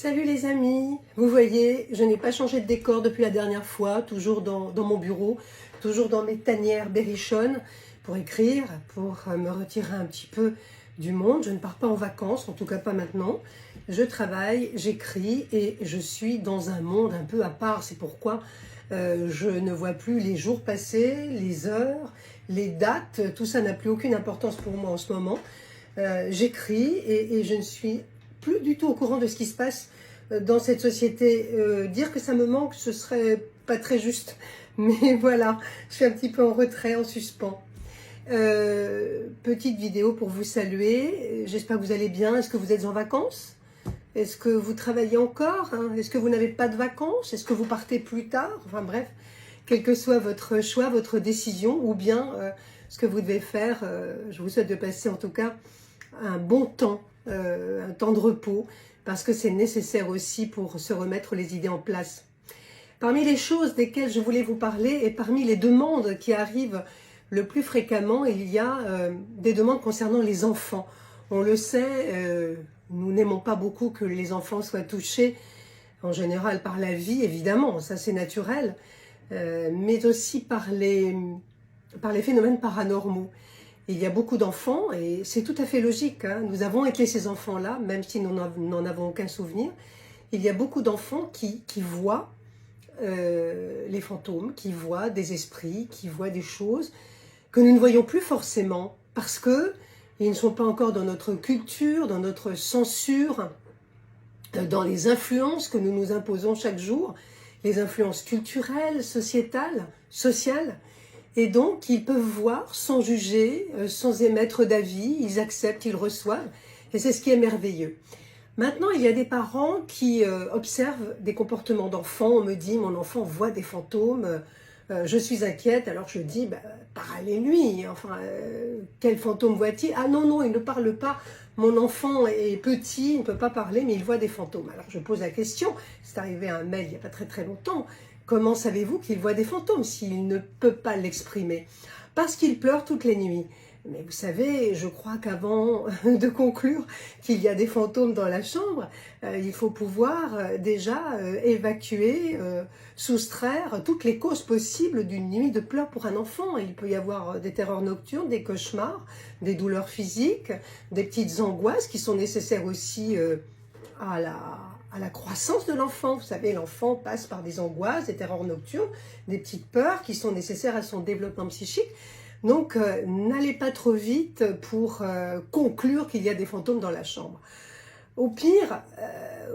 Salut les amis, vous voyez, je n'ai pas changé de décor depuis la dernière fois, toujours dans mon bureau, toujours dans mes tanières berrichonnes pour écrire, pour me retirer un petit peu du monde. Je ne pars pas en vacances, en tout cas pas maintenant. Je travaille, j'écris et je suis dans un monde un peu à part. C'est pourquoi je ne vois plus les jours passer, les heures, les dates, tout ça n'a plus aucune importance pour moi en ce moment. J'écris et je ne suis plus du tout au courant de ce qui se passe dans cette société. Dire que ça me manque, ce serait pas très juste. Mais voilà, je suis un petit peu en retrait, en suspens. Petite vidéo pour vous saluer. J'espère que vous allez bien. Est-ce que vous êtes en vacances? Est-ce que vous travaillez encore, hein? Est-ce que vous n'avez pas de vacances? Est-ce que vous partez plus tard? Enfin bref, quel que soit votre choix, votre décision, ou bien ce que vous devez faire, je vous souhaite de passer en tout cas un bon temps, un temps de repos, parce que c'est nécessaire aussi pour se remettre les idées en place. Parmi les choses desquelles je voulais vous parler, et parmi les demandes qui arrivent le plus fréquemment, il y a des demandes concernant les enfants. On le sait, nous n'aimons pas beaucoup que les enfants soient touchés, en général par la vie, évidemment, ça c'est naturel, mais aussi par les phénomènes paranormaux. Il y a beaucoup d'enfants, et c'est tout à fait logique, hein. Nous avons été ces enfants-là, même si nous n'en avons aucun souvenir. Il y a beaucoup d'enfants qui voient les fantômes, qui voient des esprits, qui voient des choses que nous ne voyons plus forcément, parce que ils ne sont pas encore dans notre culture, dans notre censure, dans les influences que nous nous imposons chaque jour, les influences culturelles, sociétales, sociales. Et donc, ils peuvent voir sans juger, sans émettre d'avis, ils acceptent, ils reçoivent, et c'est ce qui est merveilleux. Maintenant, il y a des parents qui observent des comportements d'enfants. On me dit, mon enfant voit des fantômes, je suis inquiète, alors je dis, parlez-lui, enfin, quel fantôme voit-il? Ah non, il ne parle pas, mon enfant est petit, il ne peut pas parler, mais il voit des fantômes. Alors je pose la question, c'est arrivé à un mail il n'y a pas très longtemps, comment savez-vous qu'il voit des fantômes s'il ne peut pas l'exprimer? Parce qu'il pleure toutes les nuits. Mais vous savez, je crois qu'avant de conclure qu'il y a des fantômes dans la chambre, il faut pouvoir déjà évacuer, soustraire toutes les causes possibles d'une nuit de pleurs pour un enfant. Il peut y avoir des terreurs nocturnes, des cauchemars, des douleurs physiques, des petites angoisses qui sont nécessaires aussi à la croissance de l'enfant. Vous savez, l'enfant passe par des angoisses, des terreurs nocturnes, des petites peurs qui sont nécessaires à son développement psychique. Donc, n'allez pas trop vite pour conclure qu'il y a des fantômes dans la chambre. Au pire,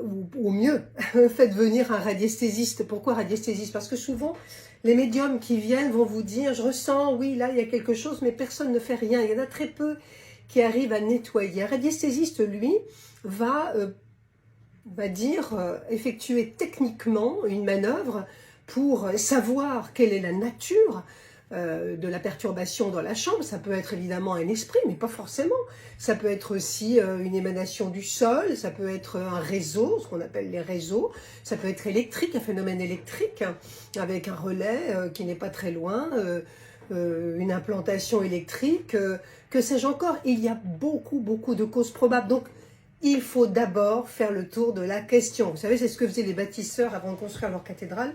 ou au mieux, faites venir un radiesthésiste. Pourquoi radiesthésiste? Parce que souvent, les médiums qui viennent vont vous dire « je ressens, oui, là, il y a quelque chose », mais personne ne fait rien. Il y en a très peu qui arrivent à nettoyer. Un radiesthésiste, lui, va effectuer techniquement une manœuvre pour savoir quelle est la nature de la perturbation dans la chambre. Ça peut être évidemment un esprit, mais pas forcément. Ça peut être aussi une émanation du sol, ça peut être un réseau, ce qu'on appelle les réseaux, ça peut être électrique, un phénomène électrique, avec un relais qui n'est pas très loin, une implantation électrique, que sais-je encore. Il y a beaucoup de causes probables. Donc, il faut d'abord faire le tour de la question. Vous savez, c'est ce que faisaient les bâtisseurs avant de construire leur cathédrale.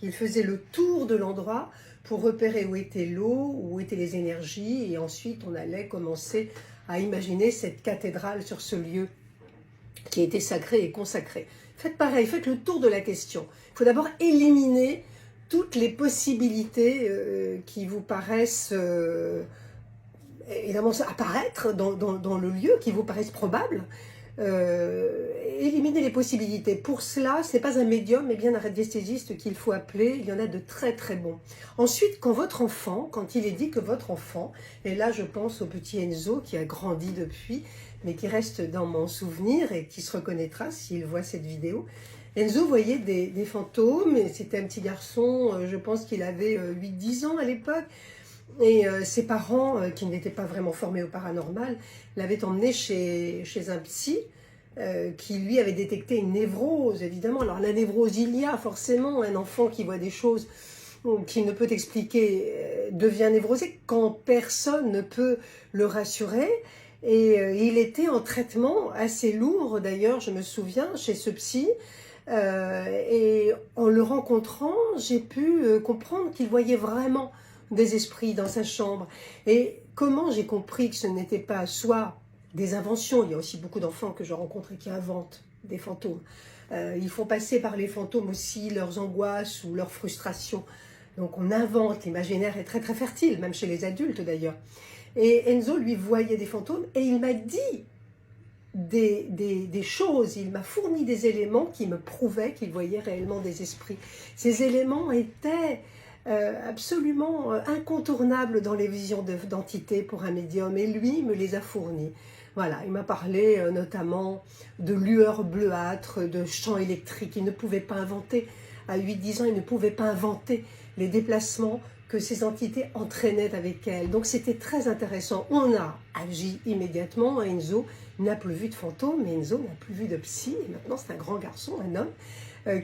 Ils faisaient le tour de l'endroit pour repérer où était l'eau, où étaient les énergies, et ensuite on allait commencer à imaginer cette cathédrale sur ce lieu qui était sacré et consacré. Faites pareil, faites le tour de la question. Il faut d'abord éliminer toutes les possibilités qui vous paraissent évidemment apparaître dans le lieu, qui vous paraissent probables. Éliminer les possibilités. Pour cela, ce n'est pas un médium, mais bien un radiesthésiste qu'il faut appeler. Il y en a de très bons. Ensuite, quand il est dit que votre enfant, et là je pense au petit Enzo qui a grandi depuis, mais qui reste dans mon souvenir et qui se reconnaîtra s'il voit cette vidéo. Enzo voyait des fantômes, et c'était un petit garçon, je pense qu'il avait 8-10 ans à l'époque. Et ses parents, qui n'étaient pas vraiment formés au paranormal, l'avaient emmené chez un psy qui lui avait détecté une névrose, évidemment. Alors la névrose, il y a forcément un enfant qui voit des choses qu'il ne peut expliquer, devient névrosé quand personne ne peut le rassurer. Et il était en traitement assez lourd, d'ailleurs, je me souviens, chez ce psy. Et en le rencontrant, j'ai pu comprendre qu'il voyait vraiment des esprits dans sa chambre. Et comment j'ai compris que ce n'était pas soit des inventions, il y a aussi beaucoup d'enfants que je rencontre qui inventent des fantômes. Ils font passer par les fantômes aussi leurs angoisses ou leurs frustrations. Donc on invente, l'imaginaire est très très fertile, même chez les adultes d'ailleurs. Et Enzo lui voyait des fantômes et il m'a dit des choses, il m'a fourni des éléments qui me prouvaient qu'il voyait réellement des esprits. Ces éléments étaient absolument incontournables dans les visions d'entités pour un médium et lui me les a fournis. Voilà, il m'a parlé notamment de lueurs bleuâtres, de champs électriques. Il ne pouvait pas inventer, à 8-10 ans, il ne pouvait pas inventer les déplacements que ces entités entraînaient avec elles. Donc c'était très intéressant. On a agi immédiatement. Enzo n'a plus vu de fantôme, Enzo n'a plus vu de psy. Et maintenant c'est un grand garçon, un homme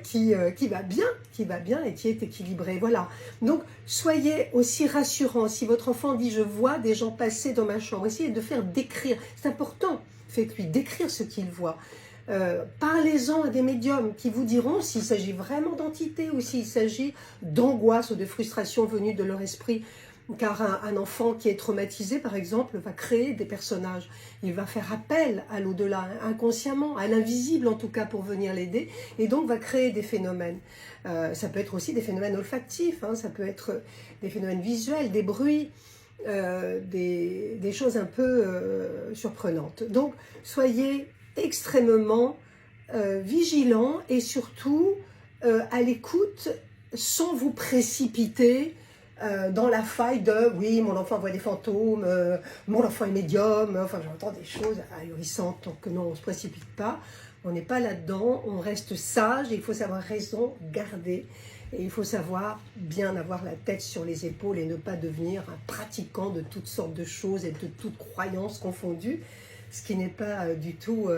qui va bien et qui est équilibré. Voilà. Donc soyez aussi rassurants. Si votre enfant dit « je vois des gens passer dans ma chambre », essayez de faire décrire. C'est important. Faites-lui décrire ce qu'il voit. Parlez-en à des médiums qui vous diront s'il s'agit vraiment d'entités ou s'il s'agit d'angoisse ou de frustration venue de leur esprit. Car un enfant qui est traumatisé, par exemple, va créer des personnages. Il va faire appel à l'au-delà, inconsciemment, à l'invisible en tout cas, pour venir l'aider, et donc va créer des phénomènes. Ça peut être aussi des phénomènes olfactifs, hein, ça peut être des phénomènes visuels, des bruits, des choses un peu surprenantes. Donc, soyez extrêmement vigilants et surtout à l'écoute sans vous précipiter dans la faille de « oui, mon enfant voit des fantômes, mon enfant est médium », enfin j'entends des choses ahurissantes, donc non, on ne se précipite pas, on n'est pas là-dedans, on reste sage, et il faut savoir raison garder, et il faut savoir bien avoir la tête sur les épaules et ne pas devenir un pratiquant de toutes sortes de choses et de toutes croyances confondues, ce qui n'est pas du tout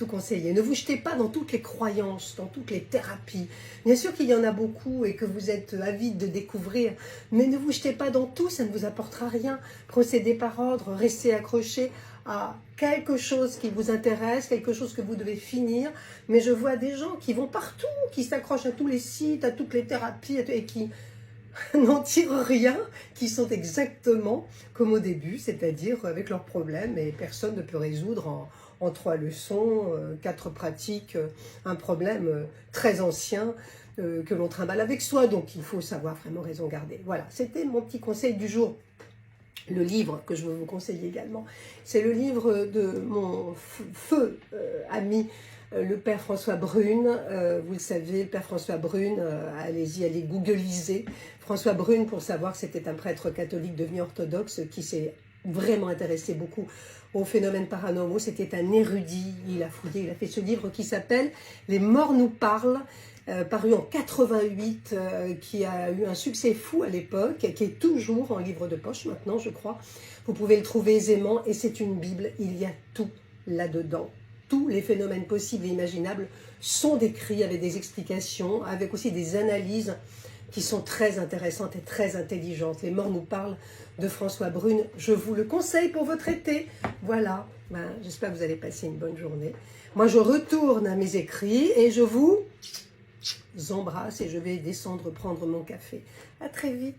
conseillé. Ne vous jetez pas dans toutes les croyances, dans toutes les thérapies. Bien sûr qu'il y en a beaucoup et que vous êtes avide de découvrir, mais ne vous jetez pas dans tout, ça ne vous apportera rien. Procédez par ordre, restez accrochés à quelque chose qui vous intéresse, quelque chose que vous devez finir. Mais je vois des gens qui vont partout, qui s'accrochent à tous les sites, à toutes les thérapies et qui n'en tirent rien, qui sont exactement comme au début, c'est-à-dire avec leurs problèmes, et personne ne peut résoudre en 3 leçons, 4 pratiques, un problème très ancien que l'on trimballe avec soi. Donc il faut savoir vraiment raison garder. Voilà, c'était mon petit conseil du jour. Le livre que je veux vous conseiller également, c'est le livre de mon feu ami, le père François Brune. Vous le savez, le père François Brune, allez-y, allez googliser François Brune pour savoir que c'était un prêtre catholique devenu orthodoxe qui s'est vraiment intéressé beaucoup aux phénomènes paranormaux. C'était un érudit, il a fouillé, il a fait ce livre qui s'appelle « Les morts nous parlent », paru en 88, qui a eu un succès fou à l'époque, qui est toujours en livre de poche maintenant, je crois. Vous pouvez le trouver aisément, et c'est une Bible, il y a tout là-dedans. Tous les phénomènes possibles et imaginables sont décrits avec des explications, avec aussi des analyses qui sont très intéressantes et très intelligentes. Les morts nous parlent de François Brune. Je vous le conseille pour votre été. Voilà, j'espère que vous allez passer une bonne journée. Moi, je retourne à mes écrits et je vous embrasse et je vais descendre prendre mon café. À très vite.